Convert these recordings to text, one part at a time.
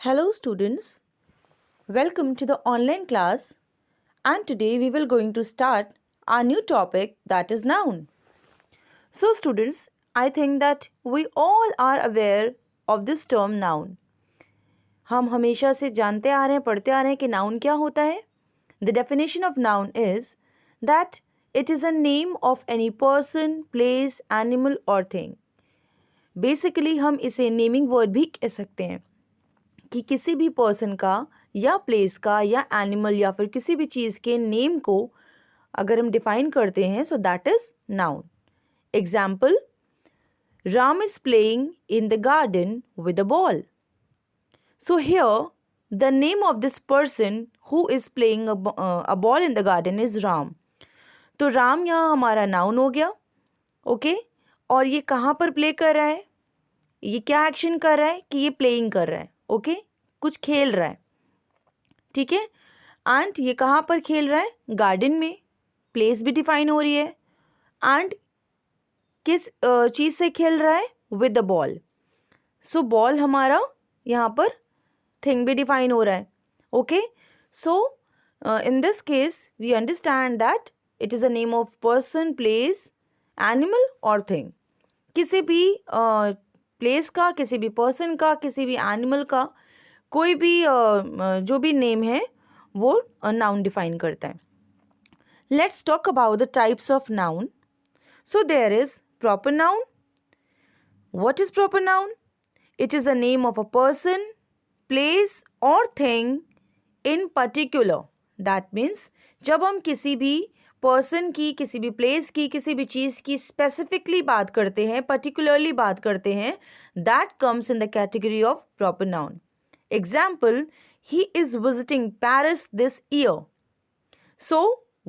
Hello students, welcome to the online class and today we will going to start our new topic that is noun. So students, I think that we all are aware of this term noun. हम हमेशा से जानते आ रहे हैं पढ़ते आ रहे हैं कि noun क्या होता है. The definition of noun is that it is a name of any person, place, animal or thing. Basically हम इसे naming word भी कह सकते हैं कि किसी भी पर्सन का या प्लेस का या एनिमल या फिर किसी भी चीज़ के नेम को अगर हम डिफाइन करते हैं सो that is noun. Example, Ram is playing in the garden with a ball. So here the name of this person who is playing a ball in the garden is Ram. तो राम यहाँ हमारा नाउन हो गया. ओके और ये कहाँ पर प्ले कर रहा है, ये क्या एक्शन कर रहा है कि ये प्लेइंग कर रहा है. ओके कुछ खेल रहा है. ठीक है एंड ये कहाँ पर खेल रहा है, गार्डन में. प्लेस भी डिफाइन हो रही है एंड किस चीज़ से खेल रहा है, with the ball. So ball हमारा यहाँ पर थिंग भी डिफाइन हो रहा है. Okay so in this case we understand that it is a name of person, place, animal और थिंग. किसी भी प्लेस का, किसी भी पर्सन का, किसी भी एनिमल का कोई भी जो भी नेम है वो नाउन डिफाइन करता है. Let's talk about the types of noun. So there is proper noun. What is proper noun? It is the name of a person, place और thing in particular. That means जब हम किसी भी person की, किसी भी प्लेस की, किसी भी चीज़ की स्पेसिफिकली बात करते हैं, पर्टिकुलरली बात करते हैं, that comes in the category of proper noun. Example, he is visiting Paris this year. So,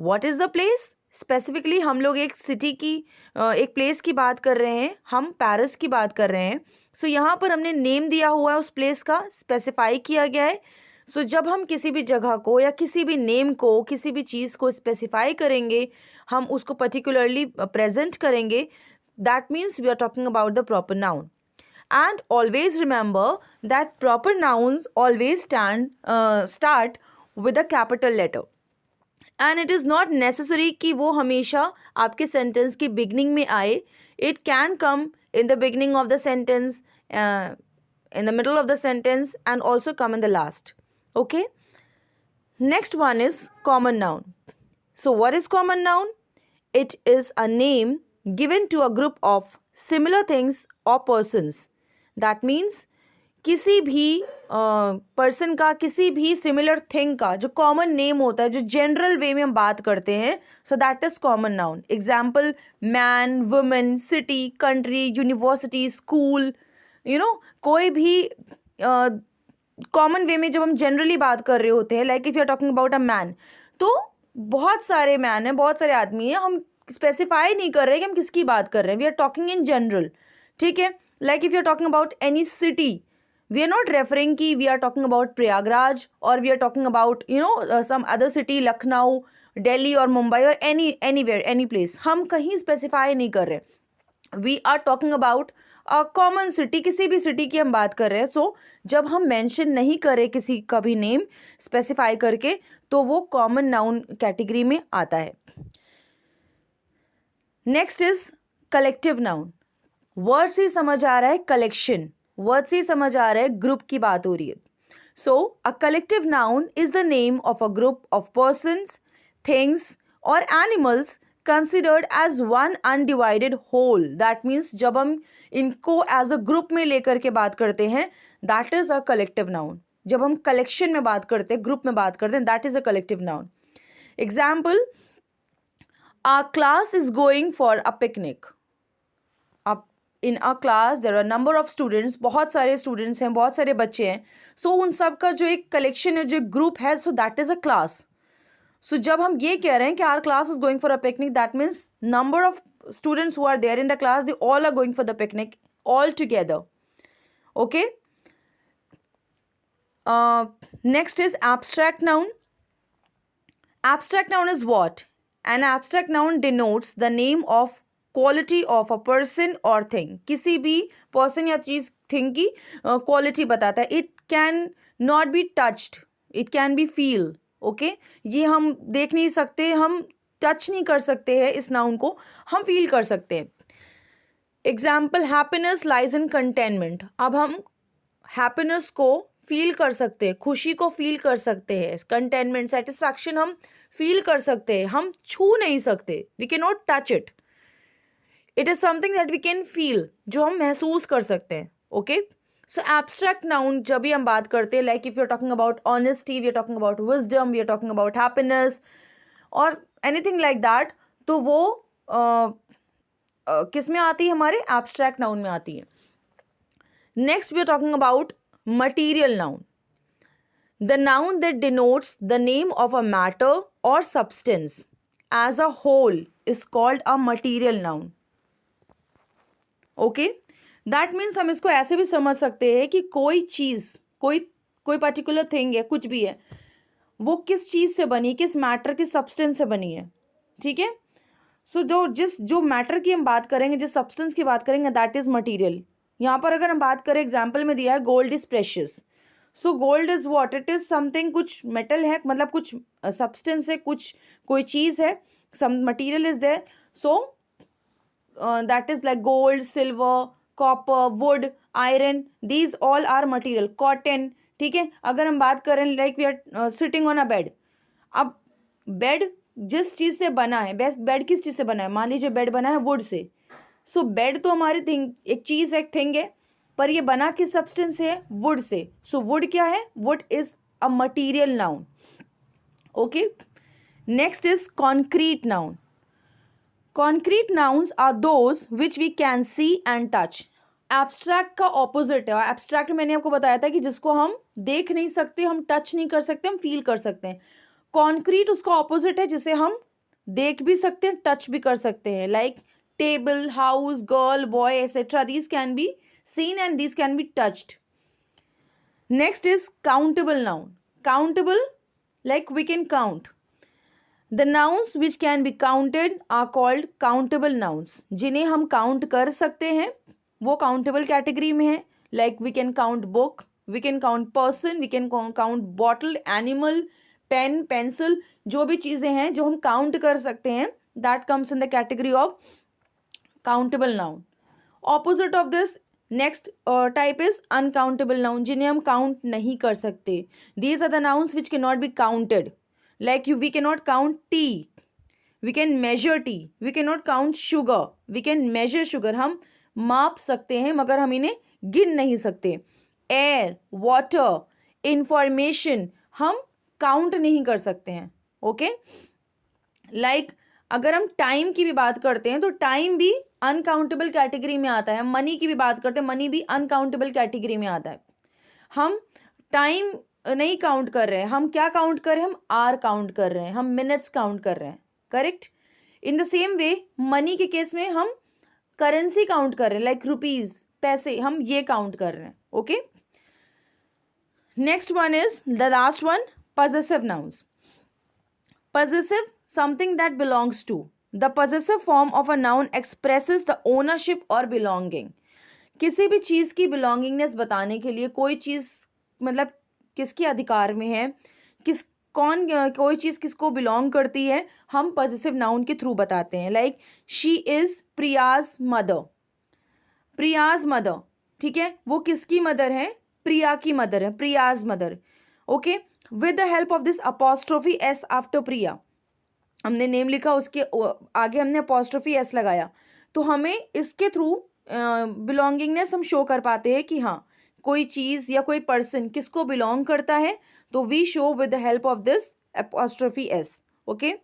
what is the place? Specifically हम लोग एक सिटी की, एक प्लेस की बात कर रहे हैं, हम पेरिस की बात कर रहे हैं. सो यहाँ पर हमने नेम दिया हुआ है उस प्लेस का, स्पेसिफाई किया गया है. सो जब हम किसी भी जगह को या किसी भी नेम को, किसी भी चीज़ को स्पेसिफाई करेंगे, हम उसको पर्टिकुलरली प्रेजेंट करेंगे, that means we are talking about the proper noun. And always remember that proper nouns always start with a capital letter. And it is not necessary कि वो हमेशा आपके sentence की beginning में आए. It can come in the beginning of the sentence, in the middle of the sentence and also come in the last. Okay? Next one is common noun. So what is common noun? It is a name given to a group of similar things or persons. That means किसी भी person का, किसी भी similar thing का जो common name होता है, जो जनरल वे में हम बात करते हैं, सो that is common noun. Example, man, women, city, country, university, school. कोई भी कॉमन वे में जब हम जनरली बात कर रहे होते हैं, like if you are talking about a man, तो बहुत सारे मैन हैं, बहुत सारे आदमी हैं, हम स्पेसिफाई नहीं कर रहे कि हम किसकी बात कर रहे हैं. We are talking in general. ठीक है, like if you're talking about any city, we are not referring ki we are talking about Prayagraj or we are talking about some other city, Lucknow, Delhi or Mumbai or anywhere, any place. हम कहीं specify नहीं कर रहे. We are talking about a common city, किसी भी city की हम बात कर रहे हैं. So जब हम mention नहीं करें किसी का भी name specify करके, तो वो common noun category में आता है. Next is collective noun. Word से समझ आ रहा है कलेक्शन, वर्ड से समझ आ रहा है ग्रुप की बात हो रही है. So a collective noun is the name of a group of persons, things और animals considered as one undivided whole. That means जब हम इनको एज अ ग्रुप में लेकर के बात करते हैं, that is a collective noun. जब हम कलेक्शन में बात करते हैं, ग्रुप में बात करते हैं, that is a collective noun. Example, our class is going for a picnic. In a class there are number of students, बहुत सारे स्टूडेंट्स हैं, बहुत सारे बच्चे हैं. सो उन सब का जो एक कलेक्शन है, जो एक ग्रुप है, so that is a class. So जब हम ये कह रहे हैं कि our class is going for a picnic, that means number of students who are there in the class, they all are going for the picnic all together. Okay, next is abstract noun. Abstract noun is what? An abstract noun denotes the name of quality of a person or thing. किसी भी person या चीज़ thing की quality बताता है. It can not be touched, it can be feel. Okay, ये हम देख नहीं सकते, हम टच नहीं कर सकते हैं इस नाउन को, हम फील कर सकते हैं. Example, happiness lies in containment. अब हम हैप्पीनेस को फील कर सकते हैं, खुशी को फील कर सकते हैं. कंटेनमेंट, सेटिस्फैक्शन हम फील कर सकते हैं, हम छू नहीं सकते. We can not touch it. It is something that we can feel, जो हम महसूस कर सकते हैं. ओके, सो एब्स्ट्रैक्ट नाउन जब भी हम बात करते हैं, like if you are talking about honesty, we are talking about wisdom, we are talking about happiness और एनीथिंग लाइक दैट, तो वो किस में आती है, हमारे एब्स्ट्रैक्ट नाउन में आती है. Next we are talking about material noun. The noun that denotes the name of a matter और substance as a whole is called a material noun. Okay, that means हम इसको ऐसे भी समझ सकते हैं कि कोई चीज़, कोई पर्टिकुलर थिंग है, कुछ भी है, वो किस चीज़ से बनी, किस मैटर, किस सब्सटेंस से बनी है. ठीक है, सो जो मैटर की हम बात करेंगे, जिस सब्सटेंस की बात करेंगे, दैट इज मटीरियल. यहाँ पर अगर हम बात करें, एग्जाम्पल में दिया है gold is precious. So gold is what, it is something, कुछ मेटल है, मतलब कुछ सब्सटेंस है, कुछ कोई चीज़ है, some material is there. So that is like gold, silver, copper, wood, iron, these all are material. Cotton. ठीक है, अगर हम बात करें like we are sitting on a bed. अब बेड जिस चीज़ से बना है, बेस्ट बेड किस चीज़ से बना है, मान लीजिए बेड बना है वुड से. सो बेड तो हमारी थिंग, एक चीज़ है, एक थिंग है, पर ये बना किस सब्सटेंस से है, वुड से. सो वुड क्या है, wood is a material noun. Okay, next is concrete noun. Concrete nouns are those which we can see and touch. Abstract का ऑपोजिट है. एब्स्ट्रैक्ट मैंने आपको बताया था कि जिसको हम देख नहीं सकते, हम टच नहीं कर सकते, हम फील कर सकते हैं. कॉन्क्रीट उसका ऑपोजिट है, जिसे हम देख भी सकते हैं, टच भी कर सकते हैं. Like table, house, girl, boy, etcetera, these can be seen and these can be touched. Next is countable noun. Countable, like we can count. The nouns which can be counted are called countable nouns. जिन्हें हम count कर सकते हैं वो countable category में है. Like we can count book, we can count person, we can count bottle, animal, pen, pencil. जो भी चीज़ें हैं जो हम काउंट कर सकते हैं, that comes in the category of countable noun. Opposite of this next type is uncountable noun, जिन्हें हम काउंट नहीं कर सकते. These are the nouns which can not be counted. Like we can not count tea, we can measure tea. We can not count sugar, we can measure sugar. हम माप सकते हैं मगर हम इन्हें गिन नहीं सकते. एयर, वाटर, इंफॉर्मेशन हम काउंट नहीं कर सकते हैं. ओके, लाइक अगर हम टाइम की भी बात करते हैं तो टाइम भी अनकाउंटेबल कैटेगरी में आता है. मनी की भी बात करते हैं, मनी भी अनकाउंटेबल कैटेगरी में आता है. हम टाइम नहीं काउंट कर रहे हैं, हम क्या काउंट कर रहे हैं, हम आवर काउंट कर रहे हैं, हम मिनट्स काउंट कर रहे हैं. Correct. In the same way money के केस में हम करेंसी काउंट कर रहे हैं, लाइक रुपीज, पैसे, हम ये काउंट कर रहे हैं. Okay, next one is the last one, possessive nouns. Possessive, something that belongs to. The possessive form of a noun expresses the ownership or belonging. किसी भी चीज़ की belongingness बताने के लिए, कोई चीज़ मतलब किसके अधिकार में है, कोई चीज़ किसको बिलोंग करती है, हम possessive noun के थ्रू बताते हैं. Like she is Priya's mother. Priya's mother, ठीक है, वो किसकी मदर है, प्रिया की मदर है, Priya's mother. Okay, with the help of this apostrophe S after Priya, हमने नेम लिखा, उसके आगे हमने अपॉस्ट्रोफी एस लगाया, तो हमें इसके थ्रू बिलोंगिंगनेस हम शो कर पाते हैं कि हाँ कोई चीज़ या कोई पर्सन किसको बिलोंग करता है, तो we show with the help of this apostrophe S. Okay,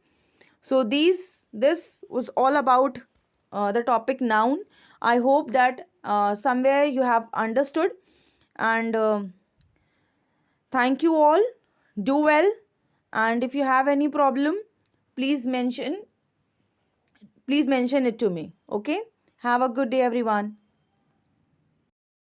so this was all about the topic noun. I hope that somewhere you have understood, and thank you all. Do well, and if you have any problem, please mention it to me. Okay, have a good day everyone.